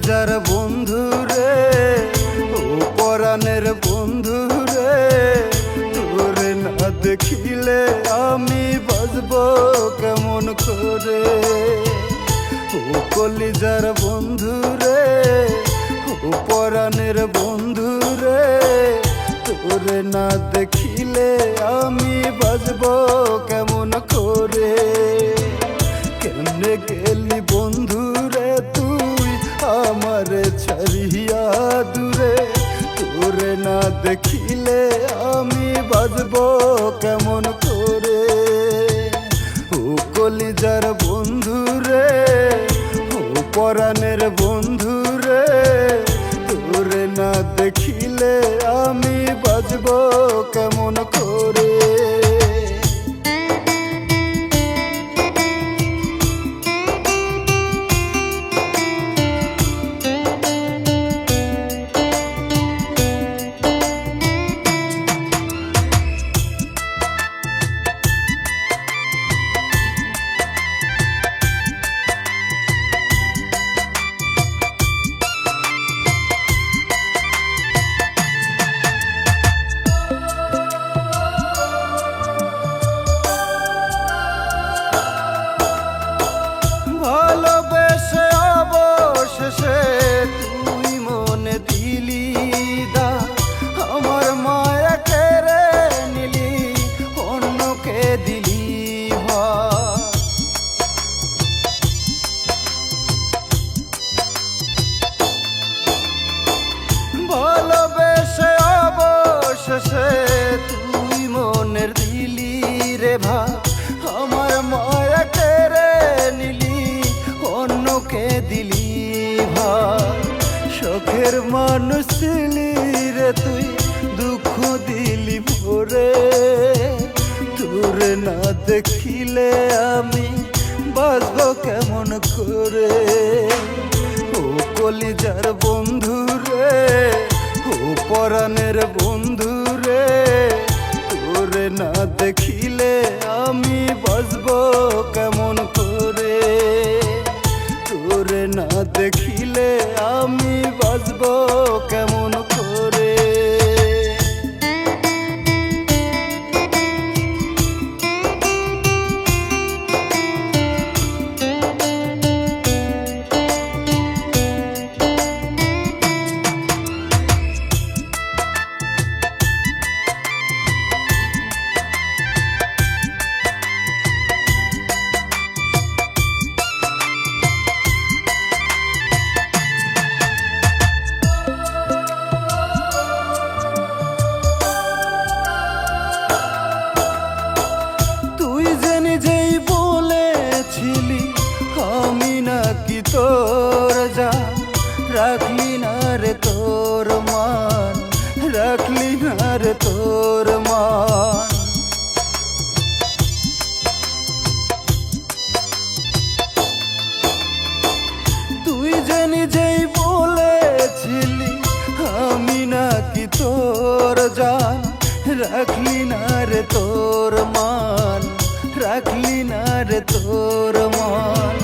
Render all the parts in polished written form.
কলিজার বন্ধু রে, ও পরাণের বন্ধু রে, তোরে না দেখিলে আমি বাঁচব কেমন করে। ও কলিজার বন্ধু রে, ও পরাণের বন্ধু রে, তোরে না দেখিলে আমি বাঁচব কেমন করে। কেমনে গেলি বন্ধু রে তুই আমারে ছাড়িয়া দূরে, তোরে না দেখিলে আমি বাঁচব কেমন করে। ও কলিজার বন্ধু রে, ও পরাণের বন্ধু রে, তোরে না দেখিলে আমি বাঁচব কেমন করে। ভালোবেসে অবশেষে তুই মনে দিলি দা, আমার মায়া কেড়ে নিলি অন্যকে দিলি ভার। ভালোবেসে অবশেষে তুই মনের দিলি রে ভাই, আমার মায়া কেড়ে নিলি অন্যকে দিলি ভাই। শখের মানুষ ছিলি রে তুই, দুঃখ দিলি ভরে, তোরে না দেখিলে আমি বাঁচব কেমন করে। ও কলিজার বন্ধু রে, ও পরাণের বন্ধু রে, তোরে না দেখিলে আমি বাঁচব কেমন করে। তোরে না দেখিলে আমি বাঁচব কেমন করে। আমি নাকি তোর জান, রাখলি না রে তোর মান, রাখলি না রে তোর মান। তুই যে নিজেই বলেছিলি আমি নাকি তোর জান, রাখলি না রে তোর মান, রাখলি না রে তোর মান।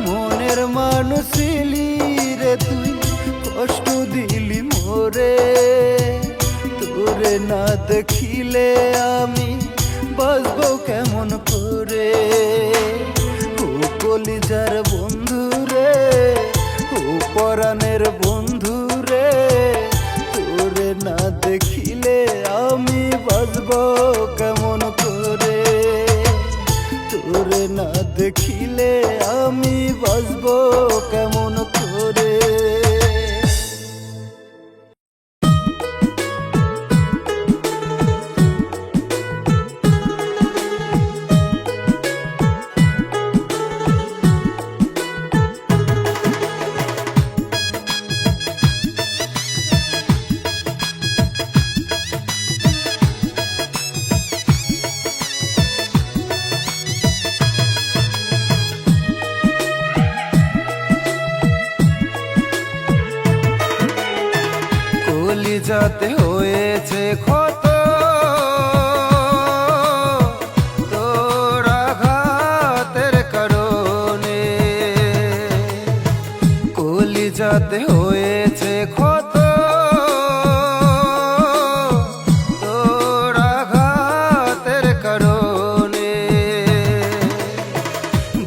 মনের মানুষ ছিলি রে তুই, কষ্ট দিলি মোরে, তোরে না দেখিলে আমি বাঁচব কেমন করে। ও কলিজার বন্ধু রে, ও পরাণের বন্ধু রে, তোরে না দেখিলে আমি বাঁচব কেমন করে। তোরে না দেখিলে আমি বাঁচব কেমন করে। কলিজাতে হয়েছে ক্ষত, তোর আঘাতের কারণে। কলিজা যাতে হয়েছে ক্ষত, তোর আঘাতের কারণে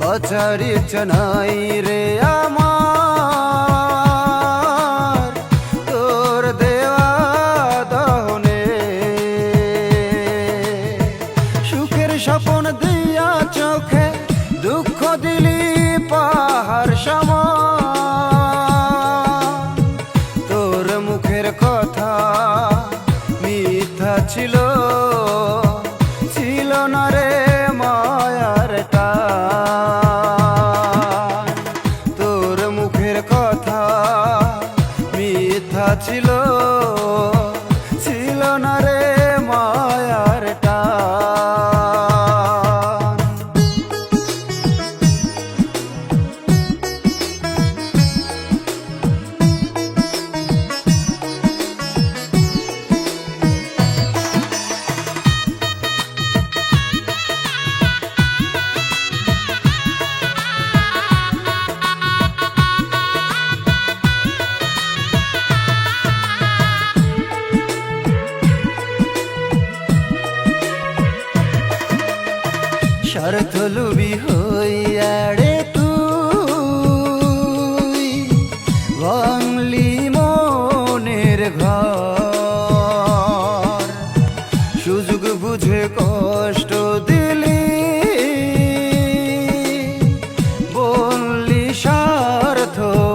বাঁচার ইচ্ছা নাই রে আমার তোর দেওয়া দহনে। সুখের স্বপ্ন দিয়া চোখে দুঃখ দিলি পাহাড় সমান, তোর মুখের কথা মিথ্যা ছিল, ছিল না রে মায়ার টান। তোর মুখের কথা মিথ্যা ছিল, ছিল না রে মায়ার টান। স্বার্থ লোভী হইয়া রে তুই ভাঙলি মনের ঘর, সুযোগ বুঝে কষ্ট দিলি, বললি স্বার্থপর।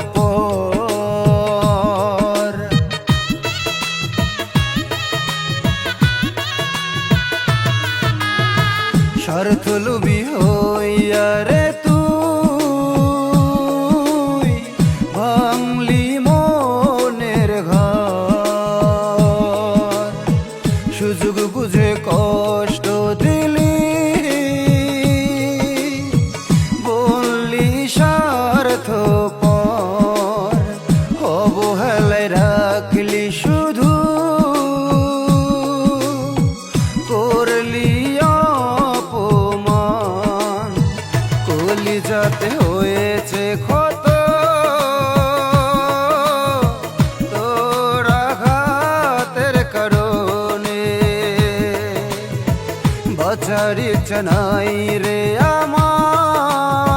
স্বার্থ লোভী হইয়া রে তুই ভাঙলি মনের ঘর, সুযোগ বুঝে কষ্ট দিলি, বললি স্বার্থপর। অবহেলায় রাখলি শুধু, করলি যাতে হয়েছে ক্ষত, তোর আঘাতের কারণে বাঁচার ইচ্ছা নাই রে আমার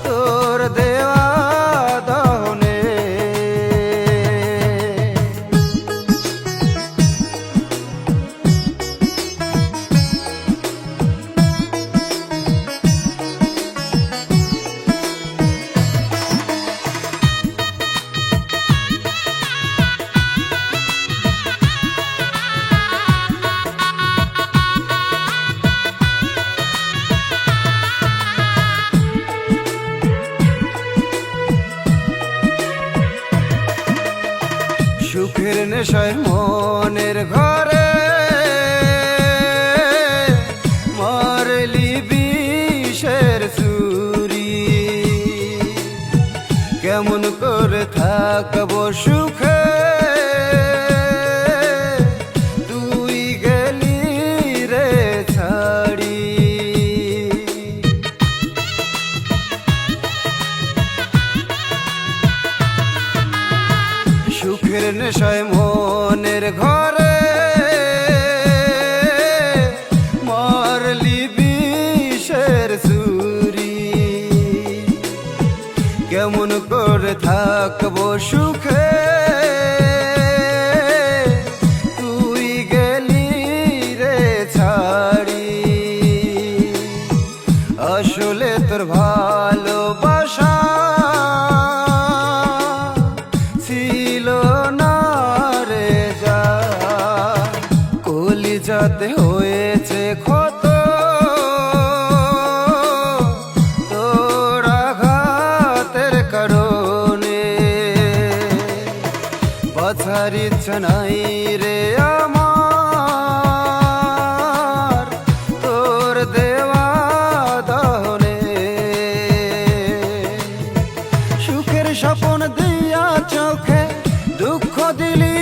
তোর দেওয়া দহনে। সুখের নেশায় মনের ঘরে মারলি বিষের ছুরি, কেমন করে থাকবো সুখে তুই গেলি রে ছাড়ি। সুখের নেশায় মনের ঘরে মারলি বিষের ছুরি, কেমন করে থাকবো সুখে তুই গেলি রে ছাড়ি। আসলে তোর ভালোবাসা ছিল না রে জান, কলিজাতে হয়েছে ক্ষত, তোর আঘাতের কারণে বাঁচার ইচ্ছা নাই রে আমার তোর দেওয়া দহনে। সুখের স্বপ্ন দিয়া চোখে দুঃখ দিলি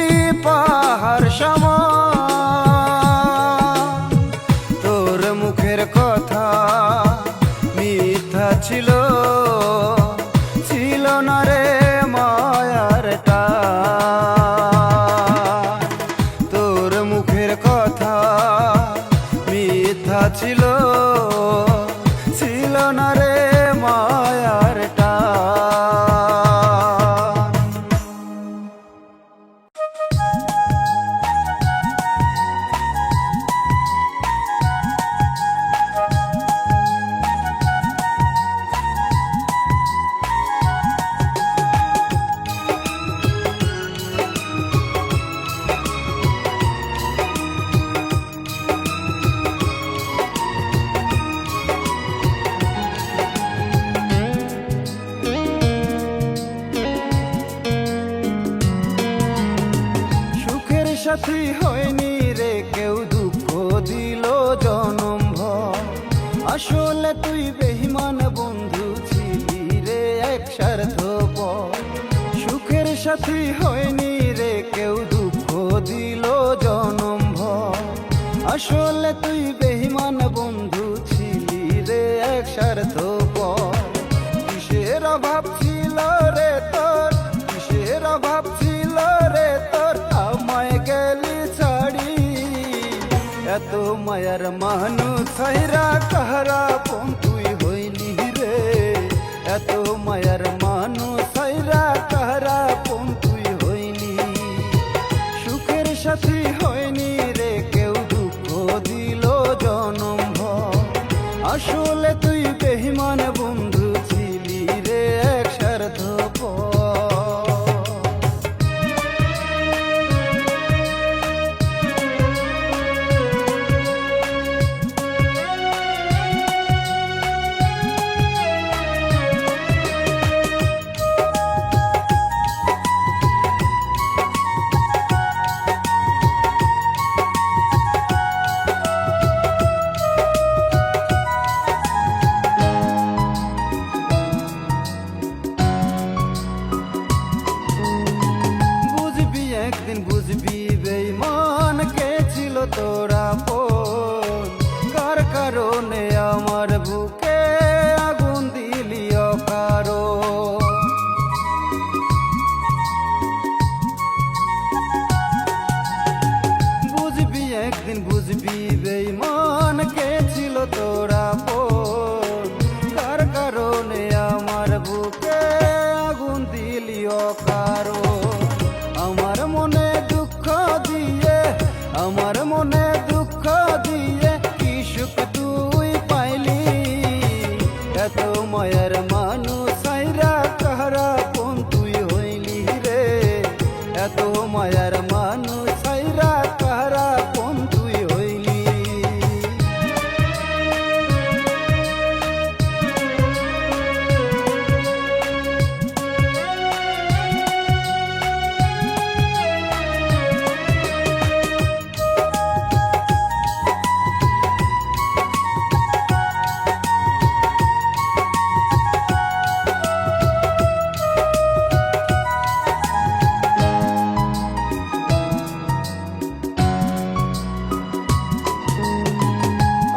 পাহাড় সমান, তোর মুখের কথা মিথ্যা ছিল, ছিল না রে মায়ার টান। সুখের সাথী হয়নি রে কেউ, দুঃখ দিল জনম ভর। আসলে তুই বেঈমান বন্ধু ছিলি রে এক স্বার্থপর। সুখের সাথী হয়নি রে কেউ, দুঃখ দিল জনম ভর। আসলে তুই বেঈমান বন্ধু ছিলি রে এক স্বার্থপর। কিসের অভাব ছিল রে তোর, কিসের অভাব ছিল রে তোর, আমায় গেলি ছাড়ি। এত মায়ার মানুষ ছাইরা কাহারা পন তুই হইলি রে। এত মায়ার মানুষ ছাইরা কাহারা পন তুই হইলি। সুখের সাথী হয়নি রে কেউ, দুঃখ দিল জনম ভর। আসলে তুই বেঈমান বন্ধু ছিলি রে এক স্বার্থপর। বুঝবি একদিন বুঝবি বেঈমান কে ছিল তোরা আপন। কার কারণে আমার বুকে আগুন দিলি অকারণ। বুঝবি একদিন বুঝবি বেঈমান কে ছিল তোরা আপন। কার কারণে আমার বুকে আগুন দিলি অকারণ। আমার মনে দুঃখ দিয়ে, আমার মনে দুঃখ দিয়ে কি সুখ তুই পাইলি। এত মায়ার মানুষ ছাইরা কাহারা পন তুই হইলি রে। এত মায়ার মানুষ ছাইরা কাহারা পন তুই হইলি।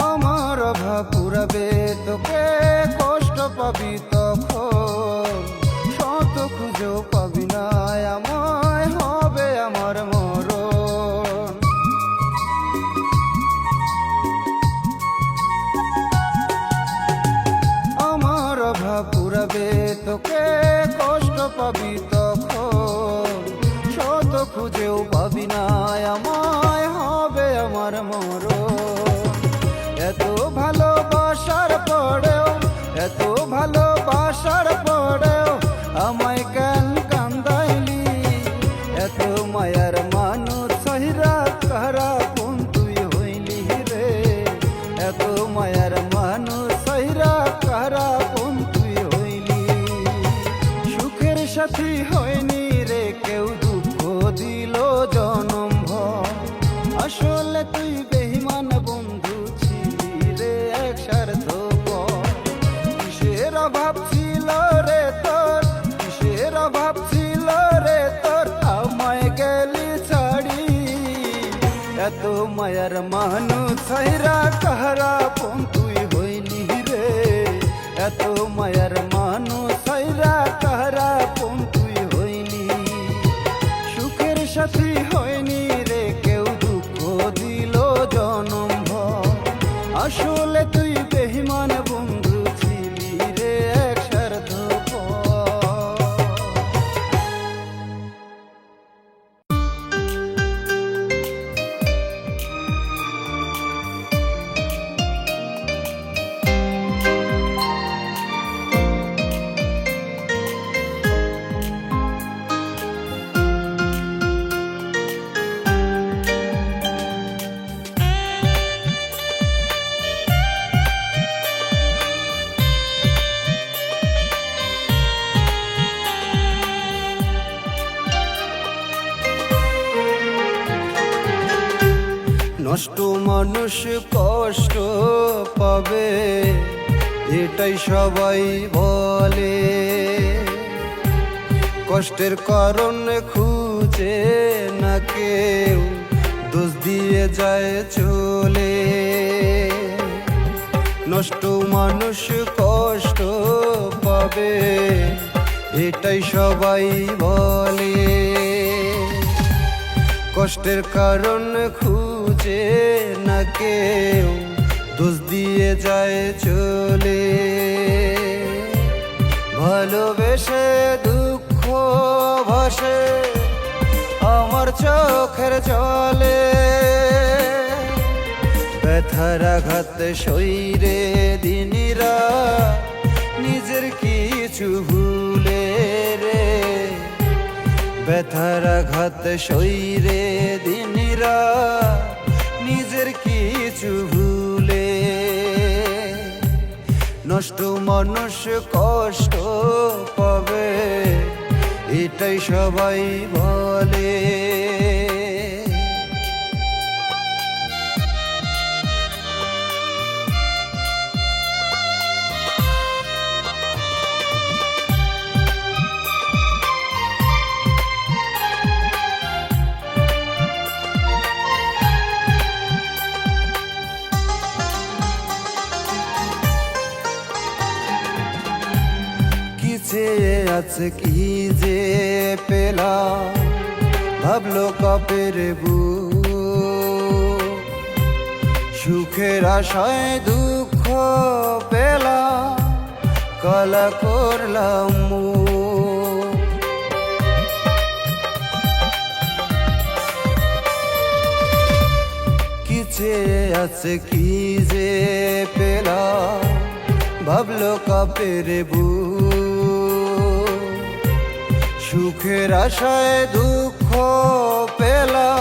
আমার অভাব পুরাবে তোকে, কষ্ট পাবি তখন। শত খুঁজেও পাবি না আমায়, হবে আমার মরণ। আমার অভাব পুরাবে তোকে, কষ্ট পাবি তখন। শত খুঁজেও পাবি না আমায়, হবে আমার মরণ। এত ভালোবাসার পরেও, এত ভালোবাসার পরেও আমায় কেন কান্দাইলি। এত মায়ার মানুষ ছাইরা কাহারা পন তুই হইলি রে। এত মায়ার মানুষ ছাইরা কাহারা পন তুই হইলি। সুখের সাথী হয়নি রে কেউ, দুঃখ দিল জনম ভর। আসলে তুই বেঈমান বন্ধু ছিলি রে এক স্বার্থপর। কিসের অভাব ছিল রে তোর, কিসের অভাব ছিল রে তোর, আমায় গেলি ছাড়ি। এত মায়ার মানুষ ছাইরা কাহারা পন তুই হইলি রে। এত মায়ার মানুষ ছাইরা কাহারা পন তুই হইলি। সুখের সাথী হয়নি রে কেউ, দুঃখ দিল জনম ভর। আসলে তুই বেঈমান বন্ধু ছিলি নষ্ট মানুষ কষ্ট পাবে, এটাই সবাই বলে। কষ্টের কারণ খুঁজে না কেউ, দোষ দিয়ে যায় চলে। নষ্ট মানুষ কষ্ট পাবে, এটাই সবাই বলে। কষ্টের কারণ খুঁজে না কেউ, দোষ দিয়ে যায় চলে। ভালোবেসে দুঃখ ভাসে আমার চোখের জলে, ব্যথার আঘাত সইরে দিনিরা নিজের কিছু ভুলে রে। ব্যথার আঘাত সইরে দিনিরা নিজের কিছু ভুলে। নষ্ট মানুষ কষ্ট পাবে, এটাই সবাই বলে। আছে কি যে পেলা, ভাবলো কাপের বুক, সুখের আশায় দুঃখ পেলা, কালা করলাম মুখ। কিছে আছে কি যে পেলা, ভাবলো কাপের বুক, সুখের আশায় দুঃখ পেলা,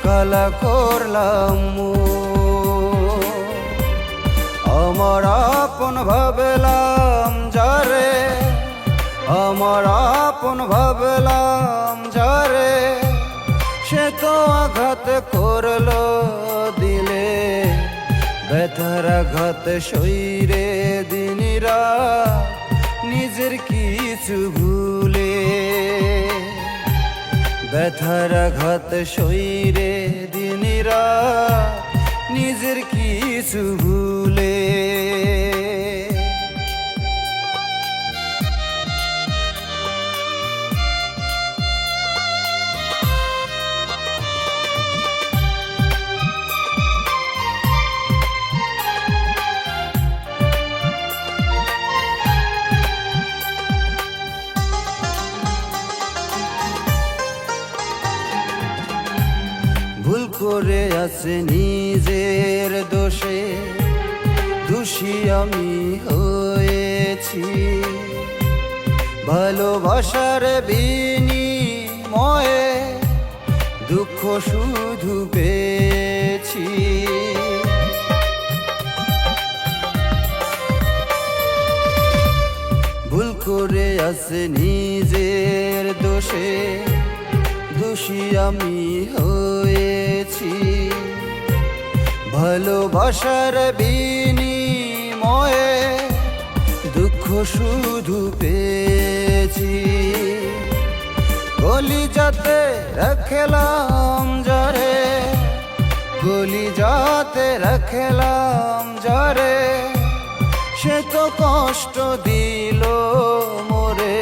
কালা করলাম মুখ। আমার আপন ভাবলাম যারে, আমার আপন ভাবলাম যারে, সে তো আঘাত করলো দিলে। ব্যথার আঘাত সইরে দিনিরা নিজের কিছু ভুলে। ব্যথার আঘাত সইরে দিনিরা নিজের কিছু ভুলে। ভুল করে আছে নিজের দোষে, দোষী আমি হয়েছি। ভালোবাসার বিনিময়ে দুঃখ শুধু পেয়েছি। ভুল করে আছে নিজের দোষে, দোষী আমি হয়েছি। ভালোবাসার বিনিময়ে দুঃখ শুধু পেয়েছি। গলি যাতে রাখলাম যারে, গলি যাতে রাখলাম যারে, সে তো কষ্ট দিল মোরে।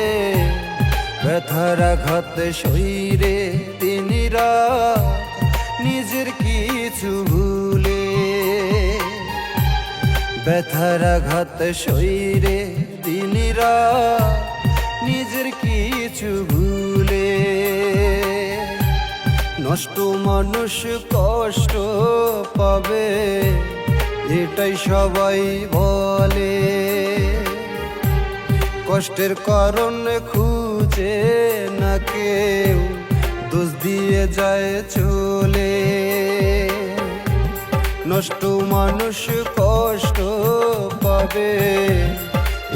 ব্যথার আঘাত সইরে দিনিরা নিজের কিছু ভুলে। ব্যথার আঘাত সইরে দিনিরা নিজের কিছু ভুলে। নষ্ট মানুষ কষ্ট পাবে, এটাই সবাই বলে। কষ্টের কারণ খুঁজে না কেউ, দোষ দিয়ে যায় চলে। নষ্ট মানুষ কষ্ট পাবে,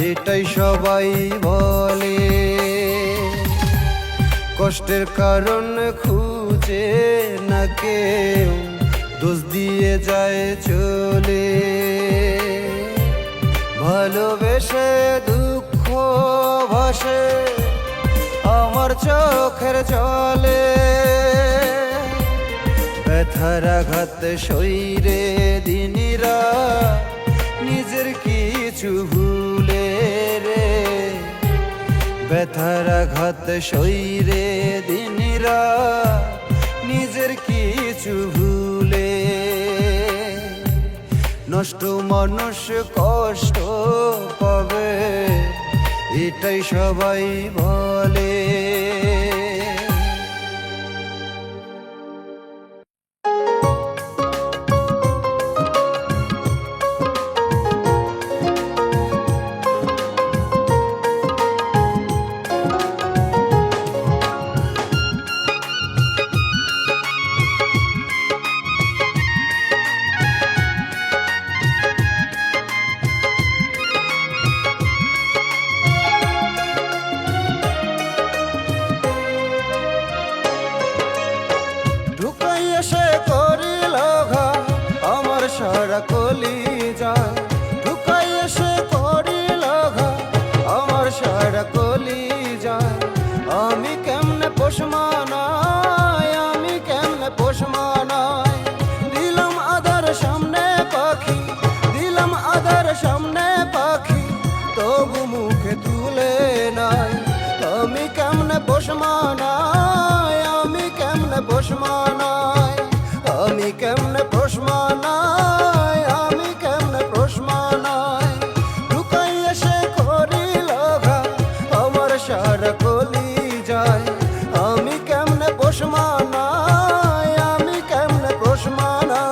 এটাই সবাই বলে। কষ্টের কারণ খুঁজে না কেউ, দোষ দিয়ে যায় চলে। ভালোবেসে দুঃখ ভাসে আমার চোখের জলে। ব্যথার আঘাত সইরে দিনিরা নিজের কিছু ভুলে রে। ব্যথার আঘাত সইরে দিনিরা নিজের কিছু ভুলে। নষ্ট মানুষ কষ্ট পাবে এটাই সবাই বলে। সারা কলি যায় ঢুকাই এসে করিল ঘা আমার সারা কলি যায়। আমি কেমনে পোষ মানাই, আমি কেমনে পোষ মানাই। দিলাম আদার সামনে পাখি, দিলাম আদার সামনে পাখি, তবু মুখে তুলে নাই। আমি কেমনে পোষ মানাই, আমি কেমনে পোষ মানাই, আমি কেমনে পোষ মানাই, আমি কেমনে পোষ মানাই। ঢুকাই এসে করিল ঘা আমার সারা কলি যায়। আমি কেমনে পোষ মানাই, আমি কেমনে পোষ মানাই।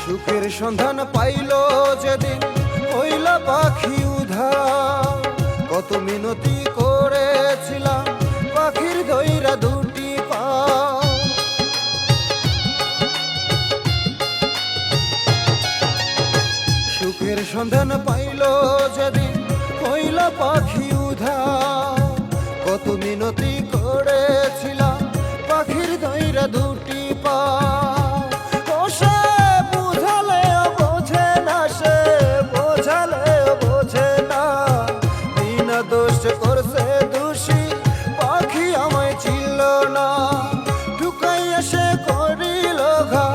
সুখের সন্ধান পাইল যেদিন হইল পাখি উধাও। কত মিনতি করেছিলাম পাখির দইরা দুটি পাও। সুখের সন্ধান পাইল যেদিন হইল পাখি উধাও। কত মিনতি করেছিলাম পাখির দইরা দুটি পাও। দোষ করছে দোষী পাখি আমায় ছিল না। ঢুকাই এসে করিল ঘা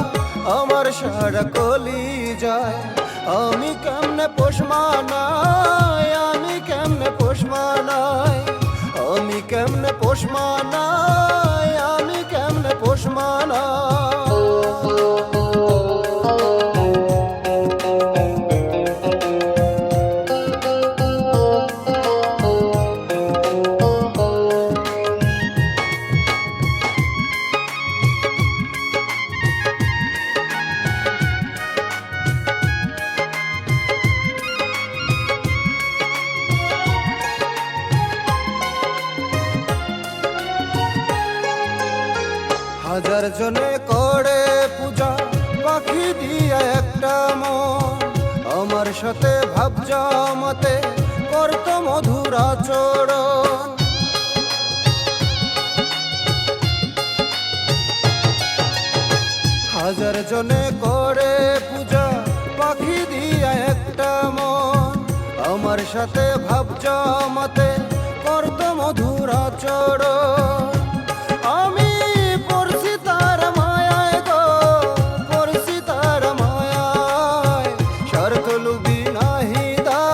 আমার সারা কলি যায়। আমি কেমনে পোষ মানাই, আমি কেমনে পোষ মানাই, আমি কেমনে পোষ মানাই, আমি কেমনে পোষ মানাই। হাজার জনে করে পূজা পাখি দিয়া একটা মন। আমার সাথে ভাব জমাতে করত মধুর আচরণ। হাজার জনে করে পূজা পাখি দিয়া একটা মন। আমার সাথে ভাব জমাতে করত মধুর আচরণ। আমি পড়ছি তার মায়ায় গো, পড়ছি তার মায়ায়। স্বার্থ লুবি নাহি দা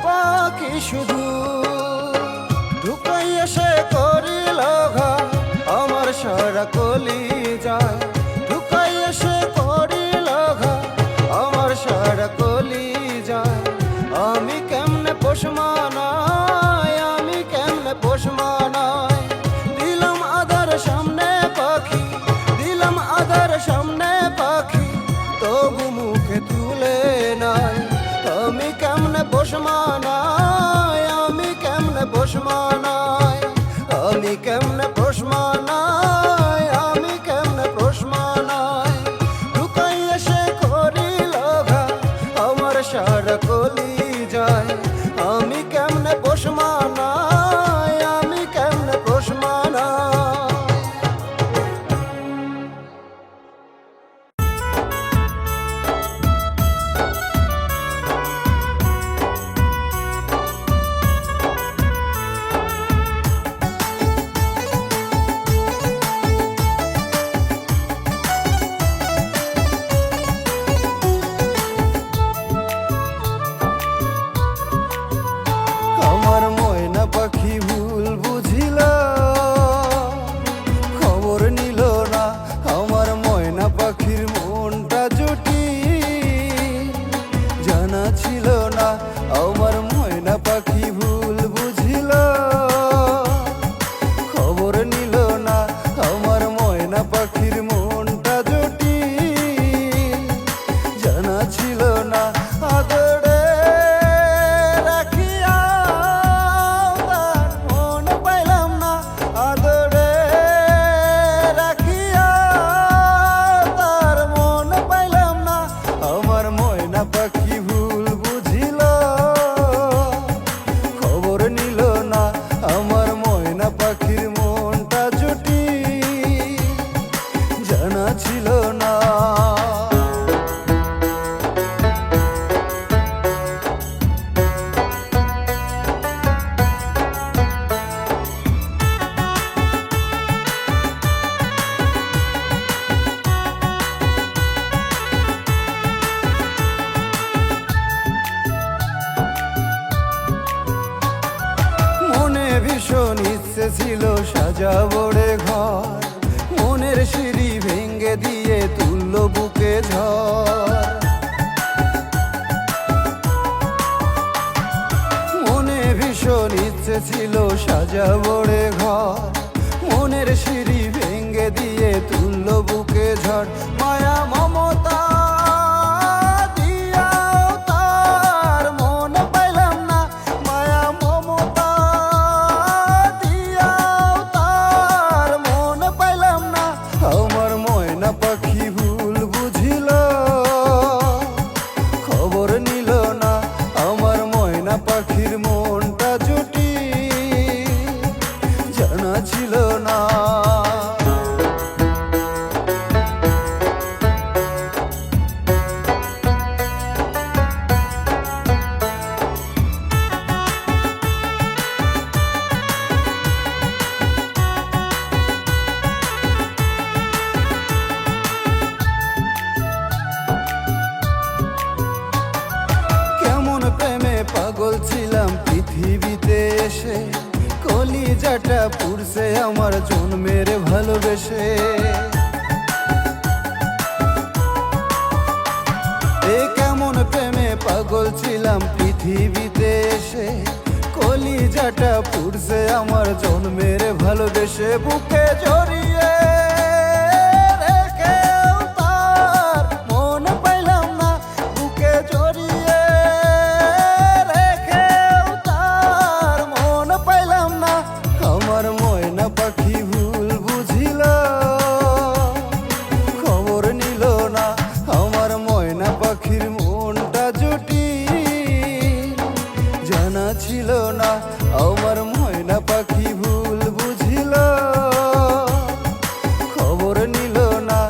পাখি শুধু। ঢুকাই এসে করিল ঘা আমার সারা কলি যায়। ঢুকাই এসে করিল ঘা আমার সারা কলি যায়। আমি কেমনে পোষ মানাই, আমি কেমনে পোষ মানাই। পোষ মানায়, আমি কেমনে পোষ মানায়, আমি কেমনে পোষ মানায়। লুকাই এসে করিল ঘা আমার সারা কলি যায়, আমি কেমনে পোষ মানায়, আমি কেমনে পোষ মানায়। আমার ময়না পাখি ভুল বুঝিল, খবর নিল না আমার ময়না পাখির মনটা জটিল। জানা ছিল না আমার ময়না পাখি ভুল বুঝিল, খবর নিল না আমার ময়না পাখির মনটা জটিল। জানা ছিল না আদরে রাখিয়া তার মন পাইলাম না, আদরে রাখিয়া তার মন পাইলাম না। আমার ময়না পাখি ভুল বুঝিল, খবর নিল না আমার ময়না পাখির মনটা জটিল। জানা ছিল না। মনে ভীষণ ইচ্ছে ছিল সাজাবো রে ঘর, মনের সিঁড়ি ভেঙে দিয়ে তুলল বুকে ঝড়। মনে ভীষণ ইচ্ছে ছিল সাজাবো রে ঘর, মনের সিঁড়ি ভেঙে দিয়ে তুলল বুকে ঝড়। মায়া মমতা দিয়াও তার মন পাইলাম না, মায়া মমতা দিয়াও তার মন পাইলাম না। আমার ময়না পাখি ভুল বুঝিল, খবর নিল না আমার ময়না পাখির মনটা জটিল। জানা ছিল না। কেমন প্রেমে পাগল ছিলাম পৃথিবীতে এসে, কলিজাটা পুড়ছে আমার জন্মের ভালোবেসে। এ কেমন প্রেমে পাগল ছিলাম পৃথিবীতে এসে, কলিজাটা পুড়ছে আমার জন্মের ভালোবেসে। বুকে জড়িয়ে রেখেও তার মন পাইলাম না, বুকে জড়িয়ে রেখেও তার মন পাইলাম না। আমার ময়না পাখি ভুল বুঝিল, খবর নিল না আমার ময়না পাখির মনটা জটিল। জানা ছিল না আমার ময়না পাখি ভুল বুঝিল, খবর নিল না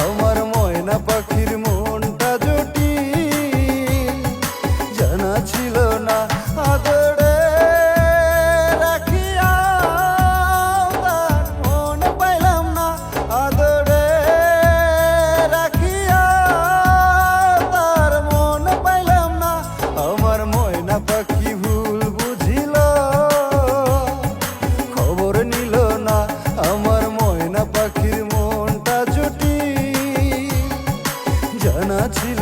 আমার ময়না পাখির মনটা জটিল। জানা ছিল না আদরে রাখিয়া তার মন পাইলাম না, আদরে রাখিয়া তার মন পাইলাম না। আমার ময়না পাখি ভুল বুঝিল, খবর নিল না আমার ময়না পাখির মনটা জটিল। জানা ছিল